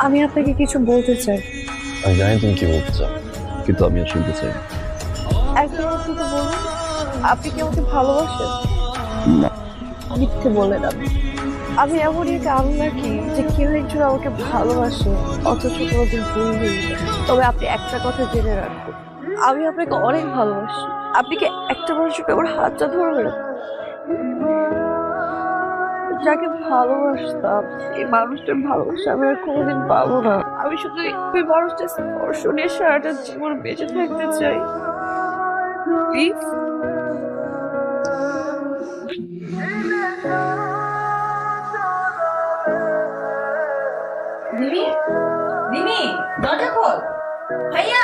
আমি আপনাকে কিছু বলতে চাই। আমি জানি তুমি কি বলতে চাও, কিন্তু আমি আর শুনতে চাই না। একটা কথা তো বলুন, আপনি কি আমাকে ভালোবাসেন? না। মিথ্যে বলেন আপনি। আমি এমনই একটা আমি নাকি যে কেউ একজন আমাকে ভালোবাসে অথচ কোনোদিন ভুল হইনি। তবে আপনি একটা কথা জেনে রাখুন, আমি আপনাকে অনেক ভালোবাসি। আপনি কি একটা মানুষের আমার হাতটা ধরবেন? যাকে ভালোবাসতাম এই মানুষটার ভালোবাসা আমি আর কোনোদিন পাবো না। আমি শুধু ওই মানুষটার স্পর্শ নিয়ে সারাটা জীবন বেঁচে থাকতে চাই। প্লিজ। রিমি, রিমি, দরজা খোল। ভাইয়া,